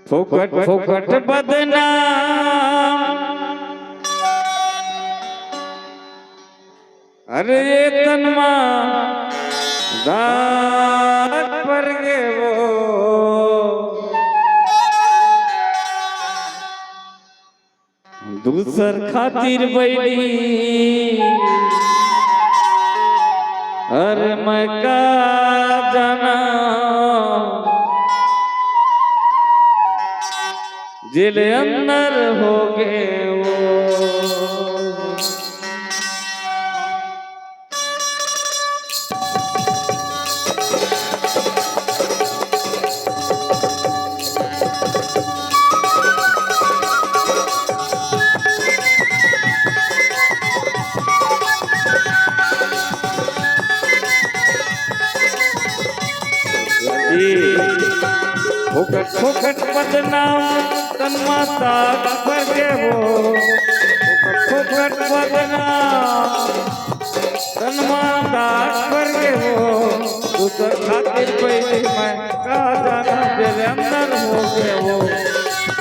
फोकट फोकट बदनाम अरे तनमा दाग पर गे वो दूसर खातिर बैठी अरे मैं का जाना जिले अंदर हो गए वो फोकट फोकट बदनाम तन माता पर के वो फोकट फोकट बदनाम तन माता पर के वो दूसर खातिर बैठी मैं का जाना तेरे अंदर हो गए वो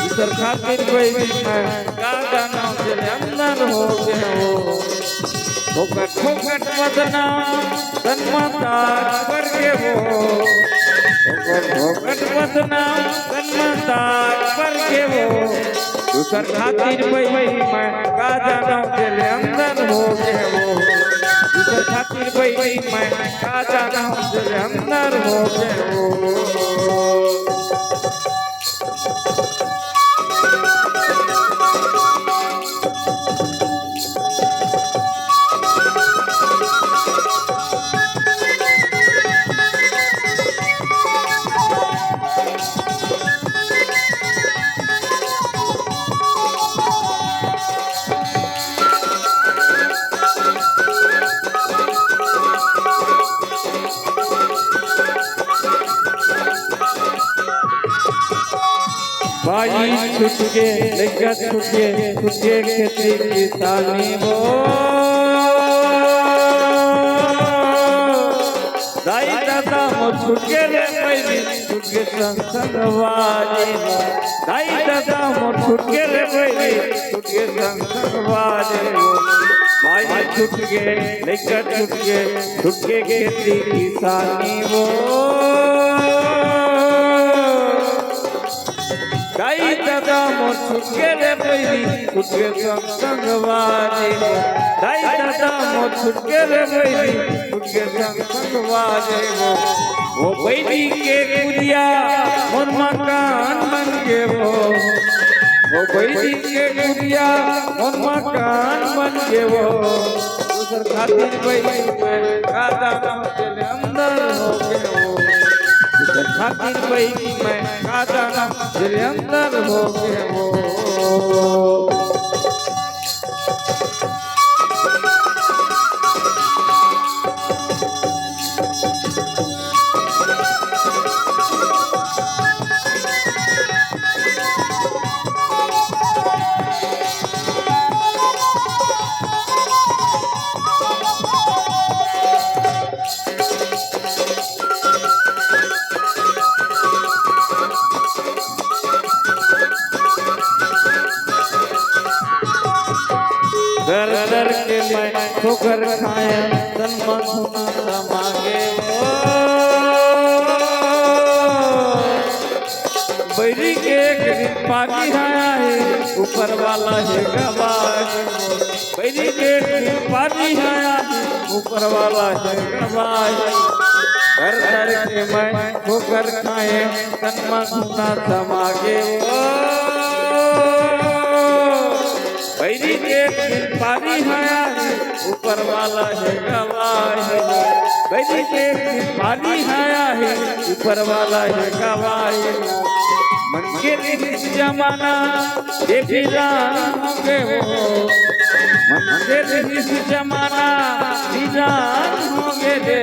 दूसर खातिर बैठी मैं का जाना तेरे अंदर हो गए वो फोकट फोकट बदनाम तन माता पर के वो फोकट बदनाम तन्मतार पर के वो दूसर खातिर बैठी मैं का जाना तेरे अंदर हो गए वो दूसर खातिर बैठी मैं का जाना तेरे अंदर हो गए वो भाई छुट के लेकर छुट के खेती किसानी वो दाई दादा मो छुट के रे भाई छुट के संगवाजी दाई दादा मो छुट के रे भाई छुट के संगवाजी भाई छुट के लेकर छुट के खेती किसानी वो दाई दादा मोर छुटके रे बैरी छुटके संगवारी दाई दादा मोर छुटके रे बैरी छुटके संगवारी वो बैरी के गुड़िया मोर मकान बन गे वो बैरी के गुड़िया मोर मकान बन गे वो दूसर खातिर बैरी में का दादा तेरे अंदर हो गए वो खातिर बैठी मैं का जाना तेरे अंदर हो गए वो दर दर के मैं ठोकर खाया तन मधुना मांगे वो बैरी के पानी आया है ऊपर वाला है गवाह बैरी के पानी आया है ऊपर वाला है गवाह दर दर के मैं ठोकर खाए तन मधुना मांगे वो बैरी के पानी आया है ऊपर वाला है गवाह बैरी के पानी आया है ऊपर वाला है गवाह मन के इस जमाना देखी होंगे वो मन के इस जमाना दीदार होंगे रे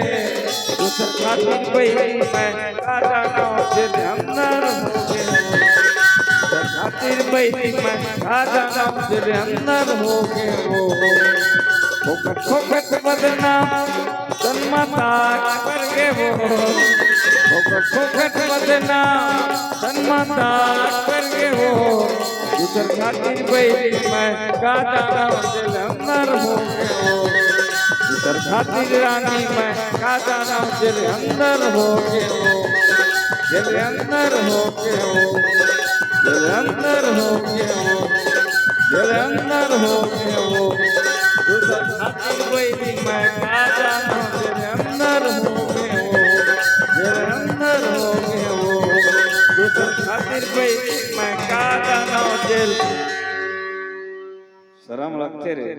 दूसर खातिर बैरी मैं का जाना तेरे अंदर होंगे खातिर बैठी मैं राजा नाम तेरे अंदर हो गए वो फोकट फोकट बदनाम तन्मता कर गए वो फोकट फोकट बदनाम तन्मता कर गए वो दूसर खातिर बैठी मैं राजा नाम तेरे अंदर हो गए वो दूसर खातिर रानी मैं राजा नाम तेरे अंदर हो गए वो तेरे अंदर हो गए वो तेरे अंदर हो गए वो तेरे अंदर हो गए वो दूसर खातिर बैठी मैं राजा नाम तेरे अंदर हो गए वो तेरे अंदर हो गए वो दूसर खातिर बैठी मैं राजा नाम तेरे शर्म लगते रे